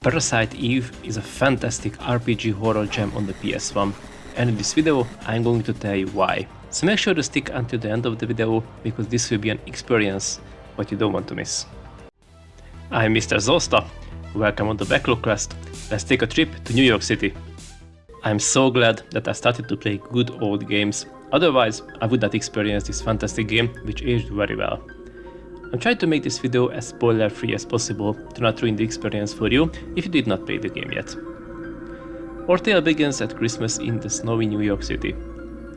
Parasite EVE is a fantastic RPG horror gem on the PS1, and in this video I'm going to tell you why. So make sure to stick until the end of the video, because this will be an experience what you don't want to miss. I'm Mr. Zosta, welcome on the Backlog Quest. Let's take a trip to New York City. I'm so glad that I started to play good old games, otherwise I would not experience this fantastic game which aged very well. I'm trying to make this video as spoiler free as possible to not ruin the experience for you if you did not play the game yet. Our tale begins at Christmas in the snowy New York City.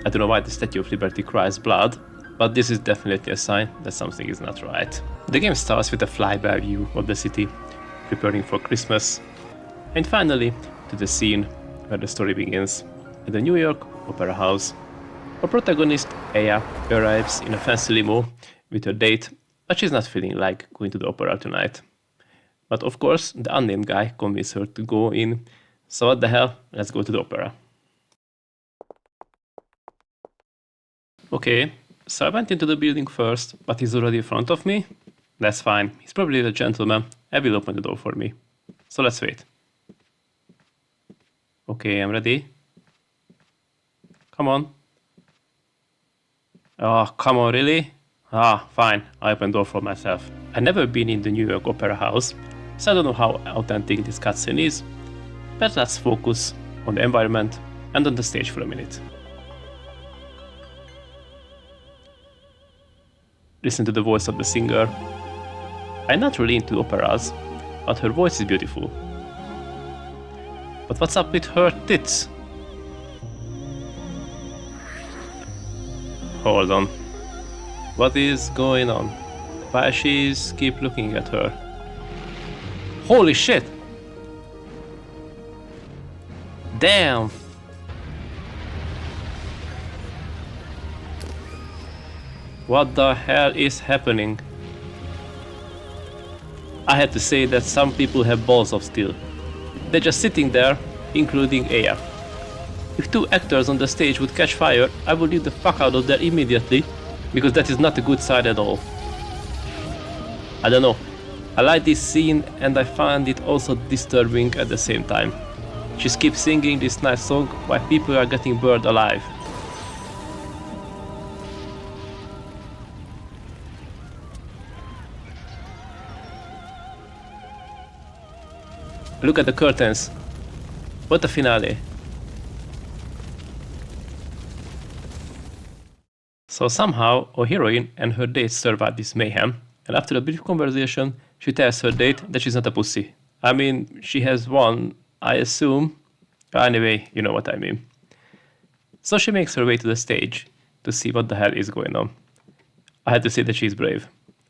I don't know why the Statue of Liberty cries blood, but this is definitely a sign that something is not right. The game starts with a flyby view of the city, preparing for Christmas, and finally to the scene where the story begins, at the New York Opera House. Our protagonist, Aya, arrives in a fancy limo with her date, but she's not feeling like going to the opera tonight. But of course, the unnamed guy convinces her to go in, so what the hell, let's go to the opera. Okay, so I went into the building first, but he's already in front of me. That's fine, he's probably a gentleman, and will open the door for me. So let's wait. Okay, I'm ready. Come on. Oh, come on, really? Ah, fine, I open the door for myself. I've never been in the New York Opera House, so I don't know how authentic this cutscene is, but let's focus on the environment and on the stage for a minute. Listen to the voice of the singer. I'm not really into operas, but her voice is beautiful. But what's up with her tits? Hold on. What is going on? Why she's keep looking at her? Holy shit! Damn! What the hell is happening? I have to say that some people have balls of steel. They're just sitting there, including Aya. If two actors on the stage would catch fire, I would leave the fuck out of there immediately, because that is not a good sign at all. I don't know. I like this scene, and I find it also disturbing at the same time. She keeps singing this nice song while people are getting burned alive. Look at the curtains. What a finale. So somehow our heroine and her date survive this mayhem, and after a brief conversation she tells her date that she's not a pussy. I mean, she has one, I assume. Anyway, you know what I mean. So she makes her way to the stage to see what the hell is going on. I had to say that she's brave.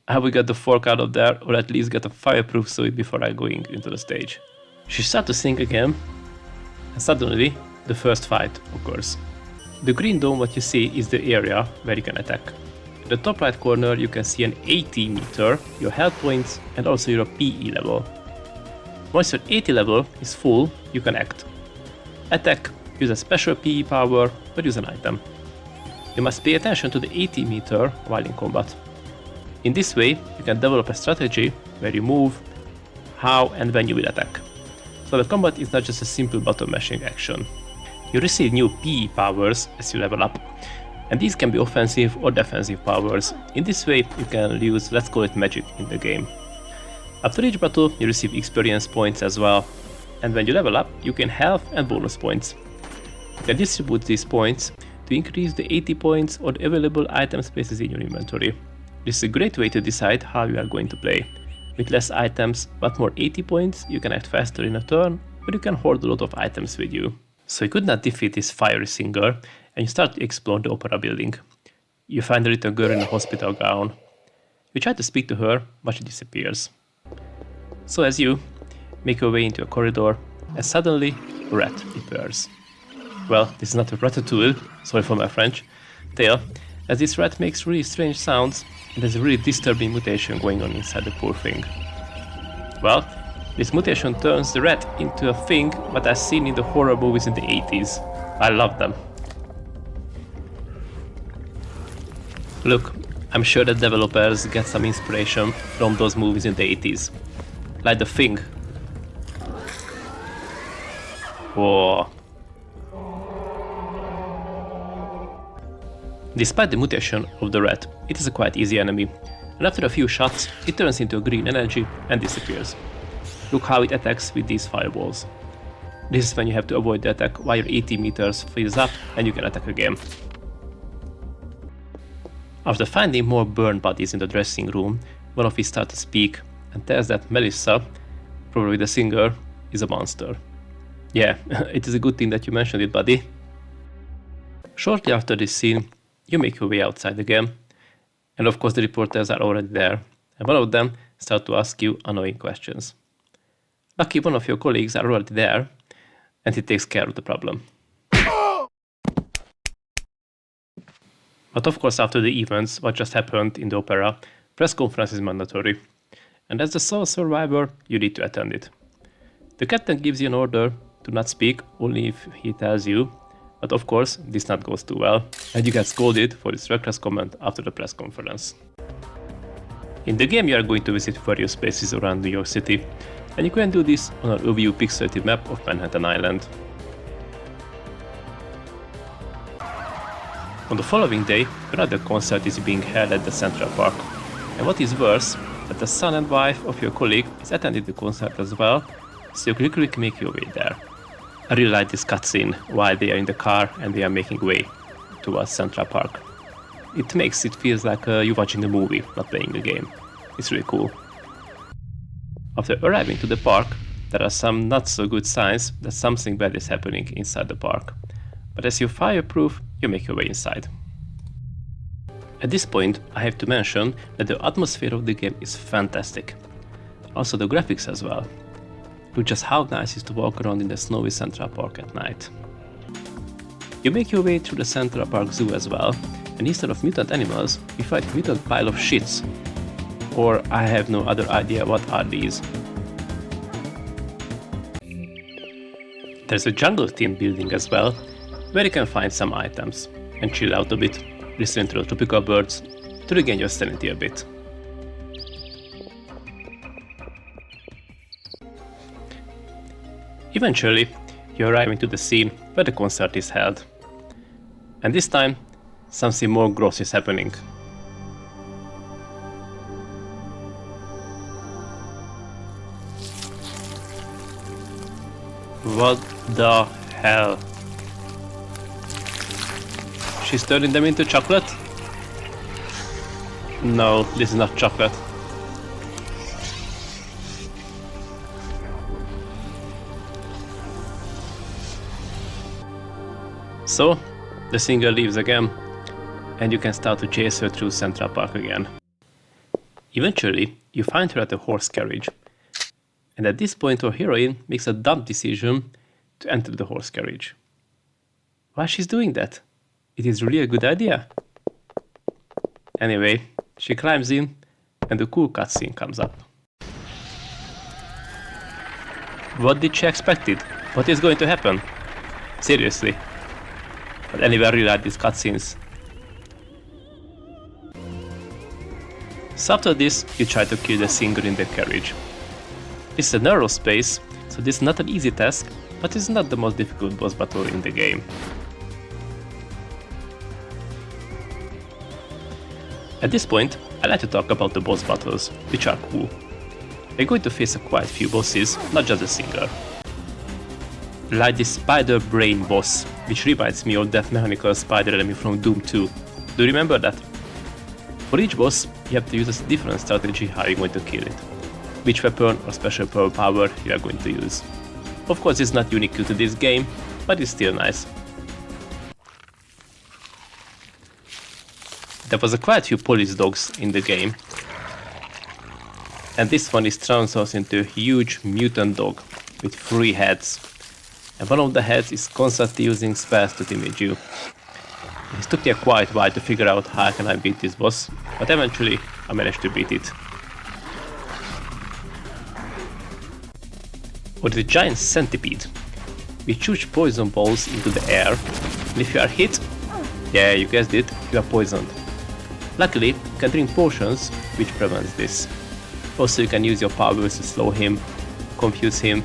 I will get the fork out of there, or at least get a fireproof suit before I go into the stage. She starts to sing again, and suddenly the first fight occurs. The green dome what you see is the area where you can attack. In the top right corner you can see an 80 meter, your health points, and also your PE level. Once your 80 level is full, you can act. Attack, use a special PE power, or use an item. You must pay attention to the 80 meter while in combat. In this way, you can develop a strategy where you move, how and when you will attack. So the combat is not just a simple button mashing action. You receive new PE powers as you level up, and these can be offensive or defensive powers. In this way you can use, let's call it, magic in the game. After each battle you receive experience points as well, and when you level up you gain health and bonus points. You can distribute these points to increase the 80 points or the available item spaces in your inventory. This is a great way to decide how you are going to play. With less items but more 80 points you can act faster in a turn, or you can hoard a lot of items with you. So you could not defeat this fiery singer, and you start to explore the opera building. You find a little girl in a hospital gown. You try to speak to her, but she disappears. So as you make your way into a corridor, and suddenly a rat appears. Well, this is not a ratatouille, sorry for my French, tale, as this rat makes really strange sounds, and there's a really disturbing mutation going on inside the poor thing. Well, this mutation turns the rat into a thing what I've seen in the horror movies in the 80s. I love them. Look, I'm sure that developers get some inspiration from those movies in the 80s. Like The Thing. Whoa. Despite the mutation of the rat, it is a quite easy enemy, and after a few shots, it turns into a green energy and disappears. Look how it attacks with these fireballs. This is when you have to avoid the attack while your 80 meters fills up and you can attack again. After finding more burned bodies in the dressing room, one of us starts to speak and tells that Melissa, probably the singer, is a monster. Yeah, it is a good thing that you mentioned it, buddy. Shortly after this scene, you make your way outside again, and of course the reporters are already there, and one of them starts to ask you annoying questions. Lucky one of your colleagues are already there, and he takes care of the problem. But of course after the events, what just happened in the opera, press conference is mandatory, and as the sole survivor, you need to attend it. The captain gives you an order to not speak, only if he tells you, but of course this not goes too well, and you get scolded for this reckless comment after the press conference. In the game you are going to visit various places around New York City, and you can do this on an overview pixelated map of Manhattan Island. On the following day, another concert is being held at the Central Park, and what is worse, that the son and wife of your colleague is attending the concert as well, so you quickly make your way there. I really like this cutscene while they are in the car and they are making way towards Central Park. It makes it feel like you're watching a movie, not playing a game. It's really cool. After arriving to the park, there are some not so good signs that something bad is happening inside the park. But as you're fireproof, you make your way inside. At this point, I have to mention that the atmosphere of the game is fantastic. Also the graphics as well. Look just how nice it is to walk around in the snowy Central Park at night. You make your way through the Central Park Zoo as well, and instead of mutant animals, you find a mutant pile of shits. Or I have no other idea what are these. There's a jungle themed building as well, where you can find some items and chill out a bit, listen to the tropical birds to regain your sanity a bit. Eventually, you arrive into the scene where the concert is held. And this time, something more gross is happening. What the hell? She's turning them into chocolate? No, this is not chocolate. So, the singer leaves again, and you can start to chase her through Central Park again. Eventually, you find her at a horse carriage, and at this point our heroine makes a dumb decision to enter the horse carriage. Why she's doing that? It is really a good idea. Anyway, she climbs in, and the cool cutscene comes up. What did she expected? What is going to happen? Seriously. But anyway, I really like these cutscenes. So after this, you try to kill the singer in the carriage. This is a narrow space, so this is not an easy task, but it's not the most difficult boss battle in the game. At this point, I like to talk about the boss battles, which are cool. We're going to face quite a few bosses, not just the singer. Like this spider brain boss, which reminds me of that mechanical spider enemy from Doom 2. Do you remember that? For each boss, you have to use a different strategy how you're going to kill it. Which weapon or special power you are going to use. Of course it's not unique to this game, but it's still nice. There was quite a few police dogs in the game. And this one is transformed into a huge mutant dog with 3 heads. And one of the heads is constantly using spells to damage you. It took me quite a while to figure out how can I beat this boss, but eventually I managed to beat it. Or the giant centipede, which shoots poison balls into the air, and if you are hit, yeah, you guessed it, you are poisoned. Luckily, you can drink potions, which prevents this. Also, you can use your powers to slow him, confuse him.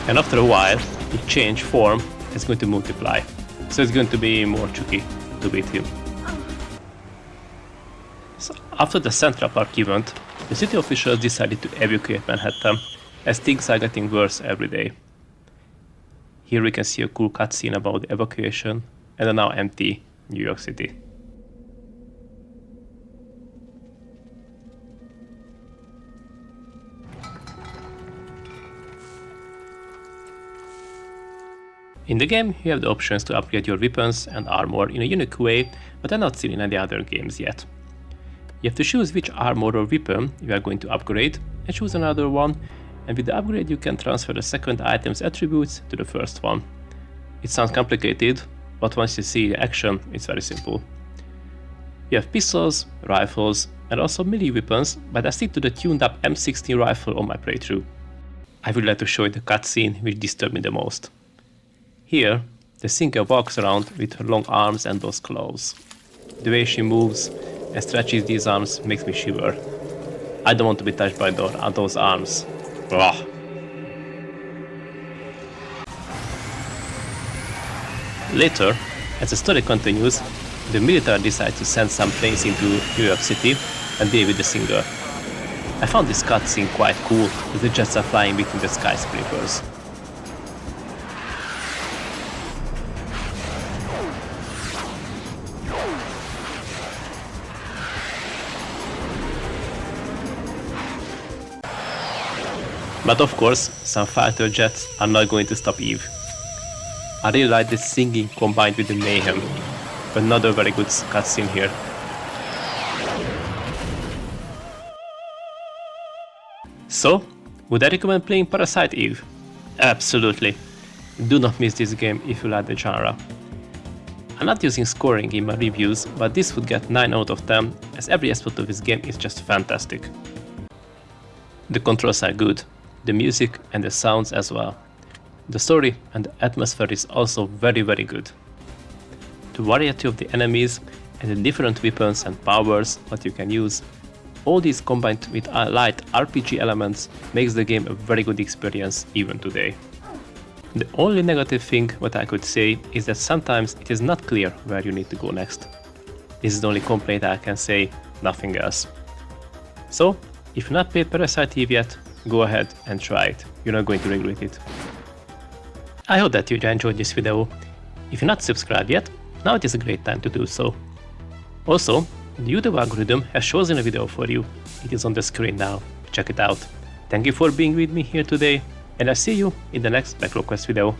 and after a while, it change form and it's going to multiply. So it's going to be more tricky to beat him. So after the Central Park event, the city officials decided to evacuate Manhattan, as things are getting worse every day. Here we can see a cool cutscene about the evacuation and a now empty New York City. In the game, you have the options to upgrade your weapons and armor in a unique way, but are not seen in any other games yet. You have to choose which armor or weapon you are going to upgrade, and choose another one, and with the upgrade you can transfer the second item's attributes to the first one. It sounds complicated, but once you see the action, it's very simple. You have pistols, rifles, and also melee weapons, but I stick to the tuned up M16 rifle on my playthrough. I would like to show you the cutscene which disturbed me the most. Here, the Sinker walks around with her long arms and those claws. The way she moves and stretches these arms makes me shiver. I don't want to be touched by those arms. Ugh. Later, as the story continues, the military decides to send some planes into New York City and deal with the Singer. I found this cutscene quite cool, as the jets are flying between the skyscrapers. But of course, some fighter jets are not going to stop Eve. I really like the singing combined with the mayhem. Another very good cutscene here. So, would I recommend playing Parasite EVE? Absolutely. Do not miss this game if you like the genre. I'm not using scoring in my reviews, but this would get 9 out of 10, as every aspect of this game is just fantastic. The controls are good, the music and the sounds as well. The story and the atmosphere is also very good. The variety of the enemies and the different weapons and powers that you can use, all these combined with light RPG elements makes the game a very good experience even today. The only negative thing what I could say is that sometimes it is not clear where you need to go next. This is the only complaint I can say, nothing else. So, if you've not played Parasite EVE yet, go ahead and try it, you're not going to regret it. I hope that you enjoyed this video. If you're not subscribed yet, now it is a great time to do so. Also, the YouTube algorithm has chosen a video for you. It is on the screen now, check it out. Thank you for being with me here today, and I'll see you in the next Backlog Quest video.